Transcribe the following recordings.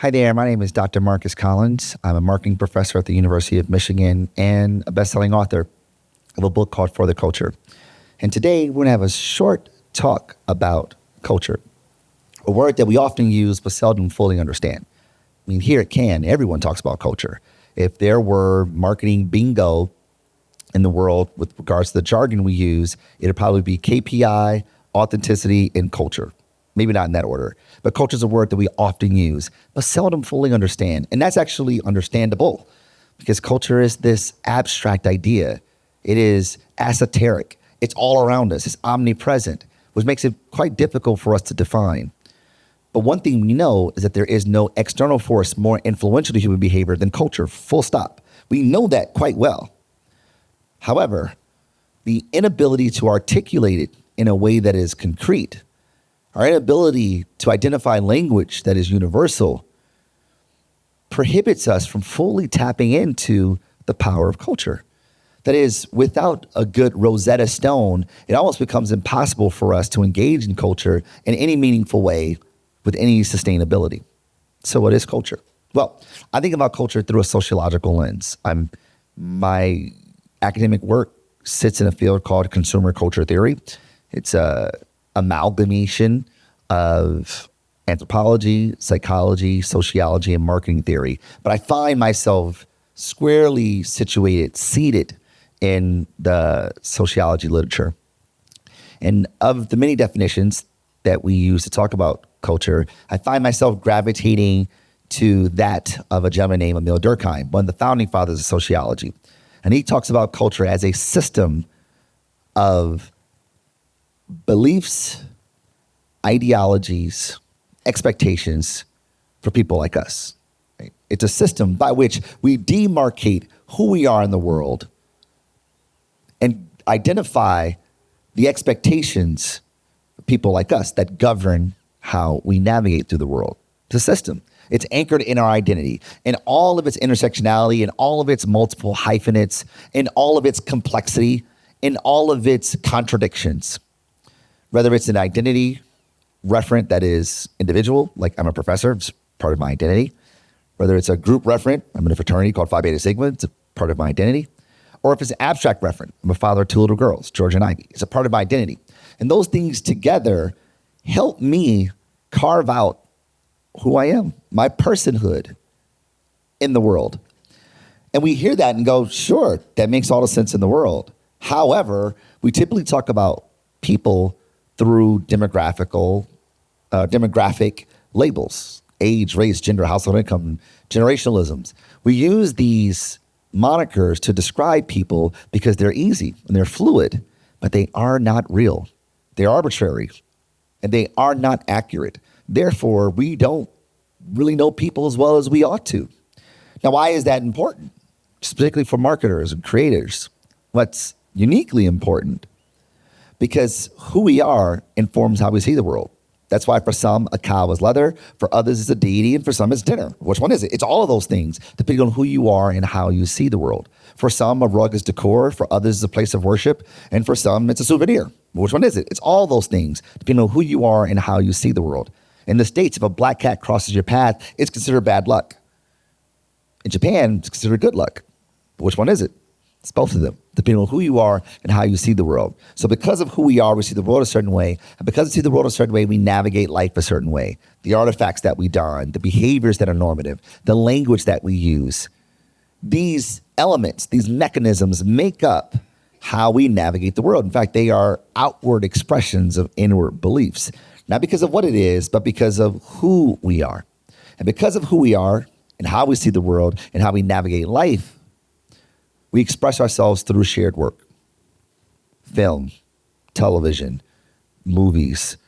Hi there, my name is Dr. Marcus Collins. I'm a marketing professor at the University of Michigan and a best-selling author of a book called For the Culture. And today we're going to have a short talk about culture, a word that we often use but seldom fully understand. I mean, here at CAN, everyone talks about culture. If there were marketing bingo in the world with regards to the jargon we use, it'd probably be KPI, authenticity, and culture. Maybe not in that order, but culture is a word that we often use, but seldom fully understand. And that's actually understandable because culture is this abstract idea. It is esoteric. It's all around us. It's omnipresent, which makes it quite difficult for us to define. But one thing we know is that there is no external force more influential to human behavior than culture, full stop. We know that quite well. However, the inability to articulate it in a way that is concrete, our inability to identify language that is universal prohibits us from fully tapping into the power of culture. That is, without a good Rosetta Stone, it almost becomes impossible for us to engage in culture in any meaningful way with any sustainability. So what is culture? Well, I think about culture through a sociological lens. My academic work sits in a field called consumer culture theory. It's a amalgamation of anthropology, psychology, sociology, and marketing theory. But I find myself squarely seated in the sociology literature. And of the many definitions that we use to talk about culture, I find myself gravitating to that of a gentleman named Emil Durkheim, one of the founding fathers of sociology. And he talks about culture as a system of beliefs, ideologies, expectations for people like us. Right? It's a system by which we demarcate who we are in the world and identify the expectations of people like us that govern how we navigate through the world. It's a system. It's anchored in our identity, in all of its intersectionality, in all of its multiple hyphenates, in all of its complexity, in all of its contradictions. Whether it's an identity referent that is individual, like I'm a professor, it's part of my identity. Whether it's a group referent, I'm in a fraternity called Phi Beta Sigma, it's a part of my identity. Or if it's an abstract referent, I'm a father of two little girls, George and Ivy, it's a part of my identity. And those things together help me carve out who I am, my personhood in the world. And we hear that and go, sure, that makes all the sense in the world. However, we typically talk about people through demographic labels, age, race, gender, household income, generationalisms. We use these monikers to describe people because they're easy and they're fluid, but they are not real. They're arbitrary and they are not accurate. Therefore, we don't really know people as well as we ought to. Now, why is that important? Particularly for marketers and creators. What's uniquely important because who we are informs how we see the world. That's why for some, a cow is leather, for others it's a deity, and for some it's dinner. Which one is it? It's all of those things, depending on who you are and how you see the world. For some, a rug is decor, for others it's a place of worship, and for some, it's a souvenir. Which one is it? It's all those things, depending on who you are and how you see the world. In the States, if a black cat crosses your path, it's considered bad luck. In Japan, it's considered good luck. But which one is it? It's both of them, depending on who you are and how you see the world. So because of who we are, we see the world a certain way. And because we see the world a certain way, we navigate life a certain way. The artifacts that we don, the behaviors that are normative, the language that we use. These elements, these mechanisms make up how we navigate the world. In fact, they are outward expressions of inward beliefs. Not because of what it is, but because of who we are. And because of who we are and how we see the world and how we navigate life, we express ourselves through shared work. Film, television, movies,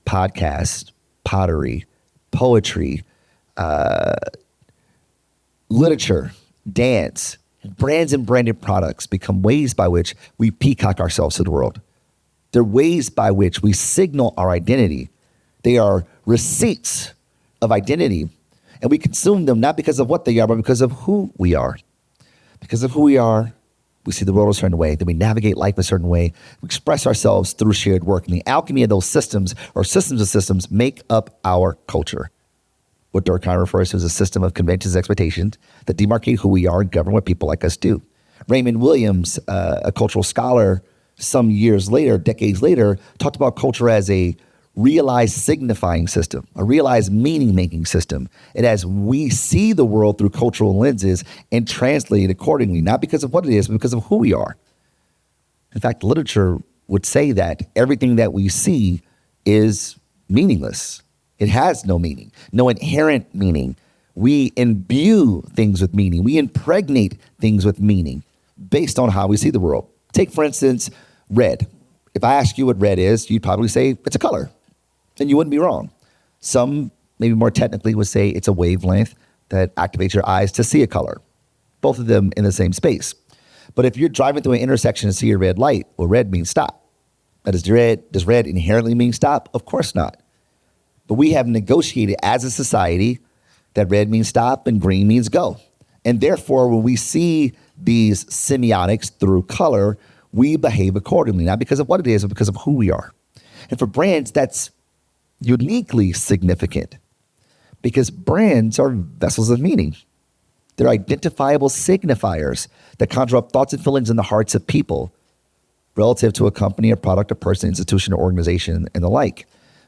podcasts, pottery, poetry, literature, dance. Brands and branded products become ways by which we peacock ourselves to the world. They're ways by which we signal our identity. They are receipts of identity. And we consume them not because of what they are, but because of who we are. Because of who we are, we see the world a certain way. Then we navigate life a certain way. We express ourselves through shared work. And the alchemy of those systems, or systems of systems, make up our culture. what Durkheim refers to as a system of conventions and expectations that demarcate who we are and govern what people like us do. Raymond Williams, a cultural scholar, some years later, decades later, talked about culture as a realized signifying system, a realized meaning-making system. And as we see the world through cultural lenses and translate it accordingly, not because of what it is, but because of who we are. In fact, literature would say that everything that we see is meaningless. It has no meaning, no inherent meaning. We imbue things with meaning. We impregnate things with meaning based on how we see the world. Take, for instance, red. If I ask you what red is, you'd probably say it's a color, and you wouldn't be wrong. Some, maybe more technically, would say it's a wavelength that activates your eyes to see a color, both of them in the same space. But if you're driving through an intersection and see a red light, well, red means stop. Does red inherently mean stop? Of course not. But we have negotiated as a society that red means stop and green means go. And therefore, when we see these semiotics through color, we behave accordingly, not because of what it is, but because of who we are. And for brands, that's uniquely significant because brands are vessels of meaning. They're identifiable signifiers that conjure up thoughts and feelings in the hearts of people relative to a company, a product, a person, institution, or organization, and the like.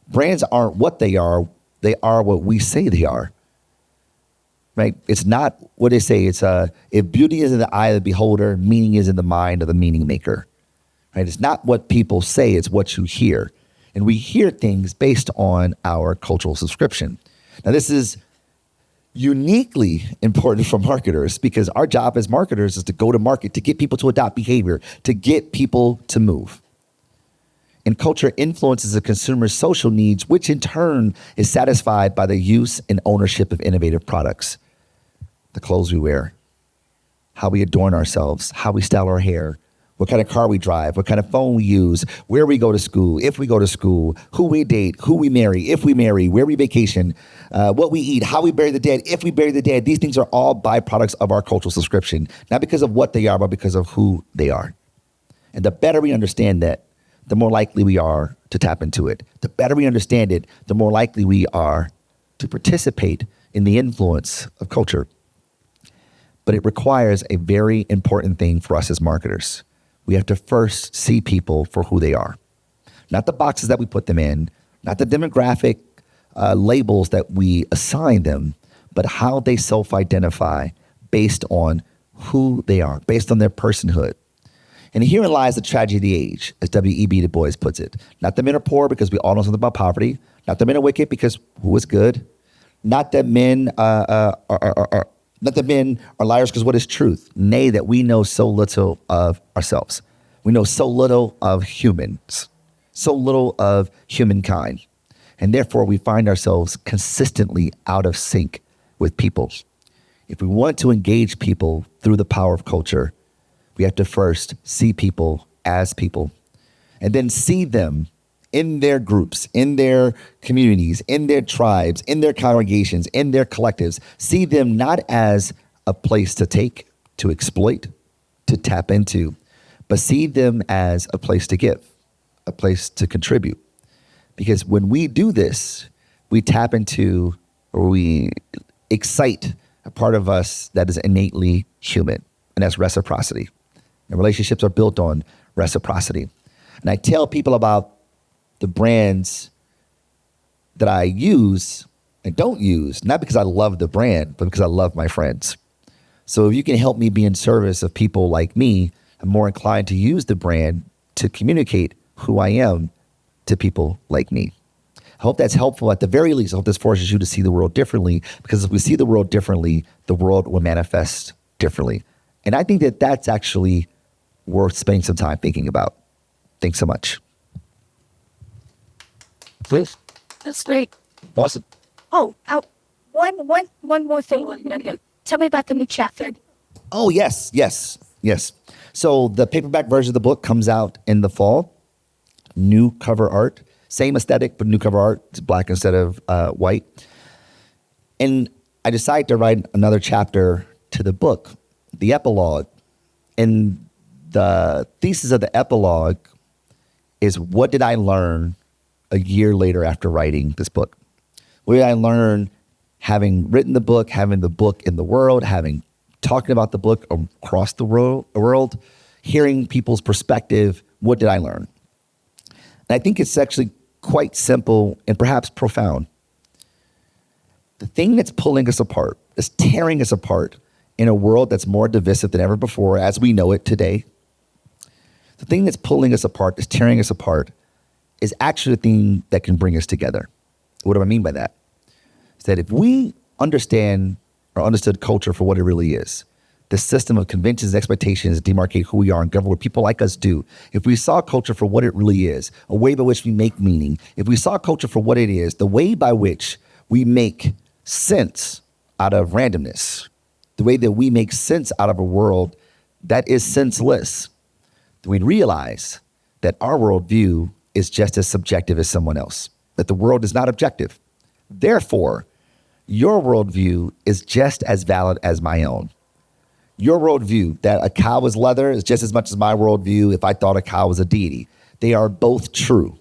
Brands aren't what they are what we say they are. Right? It's not what they say. It's if beauty is in the eye of the beholder, meaning is in the mind of the meaning maker. Right? It's not what people say, it's what you hear. And we hear things based on our cultural subscription. Now, this is uniquely important for marketers because our job as marketers is to go to market, to get people to adopt behavior, to get people to move. And culture influences the consumer's social needs, which in turn is satisfied by the use and ownership of innovative products. The clothes we wear, how we adorn ourselves, how we style our hair, what kind of car we drive, what kind of phone we use, where we go to school, if we go to school, who we date, who we marry, if we marry, where we vacation, what we eat, how we bury the dead, if we bury the dead. These things are all byproducts of our cultural subscription, not because of what they are, but because of who they are. And the better we understand that, the more likely we are to tap into it. The better we understand it, the more likely we are to participate in the influence of culture. But it requires a very important thing for us as marketers. We have to first see people for who they are. Not the boxes that we put them in, not the demographic labels that we assign them, but how they self-identify based on who they are, based on their personhood. And herein lies the tragedy of the age, as W.E.B. Du Bois puts it. Not that men are poor because we all know something about poverty. Not that men are wicked because who is good. Not that men not that men are liars because what is truth? Nay, that we know so little of ourselves. We know so little of humans, so little of humankind. And therefore, we find ourselves consistently out of sync with people. If we want to engage people through the power of culture, we have to first see people as people and then see them in their groups, in their communities, in their tribes, in their congregations, in their collectives. See them not as a place to take, to exploit, to tap into, but see them as a place to give, a place to contribute. Because when we do this, we tap into or we excite a part of us that is innately human, and that's reciprocity. And relationships are built on reciprocity. And I tell people about the brands that I use and don't use, not because I love the brand, but because I love my friends. So if you can help me be in service of people like me, I'm more inclined to use the brand to communicate who I am to people like me. I hope that's helpful. At the very least, I hope this forces you to see the world differently, because if we see the world differently, the world will manifest differently. And I think that that's actually worth spending some time thinking about. Thanks so much. Please. That's great. Awesome. Oh, one more thing. Tell me about the new chapter. Oh, yes. So the paperback version of the book comes out in the fall. New cover art. Same aesthetic, but new cover art. It's black instead of white. And I decided to write another chapter to the book, the epilogue. And the thesis of the epilogue is, what did I learn a year later after writing this book? What did I learn having written the book, having the book in the world, having talking about the book across the world, hearing people's perspective, what did I learn? And I think it's actually quite simple and perhaps profound. The thing that's pulling us apart, is tearing us apart in a world that's more divisive than ever before, as we know it today. The thing that's pulling us apart, that's tearing us apart, is actually the thing that can bring us together. What do I mean by that? Is that if we understand or understood culture for what it really is, the system of conventions and expectations that demarcate who we are and govern what people like us do, if we saw culture for what it really is, a way by which we make meaning, if we saw culture for what it is, the way by which we make sense out of randomness, the way that we make sense out of a world that is senseless, then we'd realize that our worldview is just as subjective as someone else, that the world is not objective. Therefore, your worldview is just as valid as my own. Your worldview that a cow is leather is just as much as my worldview if I thought a cow was a deity. They are both true.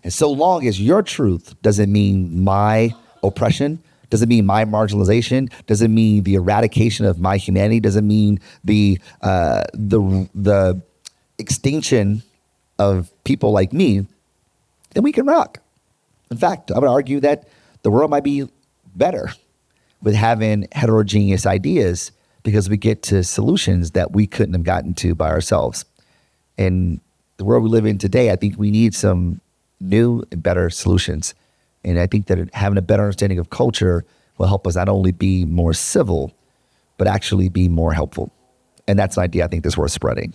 And so long as your truth doesn't mean my oppression, doesn't mean my marginalization, doesn't mean the eradication of my humanity, doesn't mean the extinction of people like me, then we can rock. In fact, I would argue that the world might be better with having heterogeneous ideas because we get to solutions that we couldn't have gotten to by ourselves. In the world we live in today, I think we need some new and better solutions. And I think that having a better understanding of culture will help us not only be more civil, but actually be more helpful. And that's an idea I think that's worth spreading.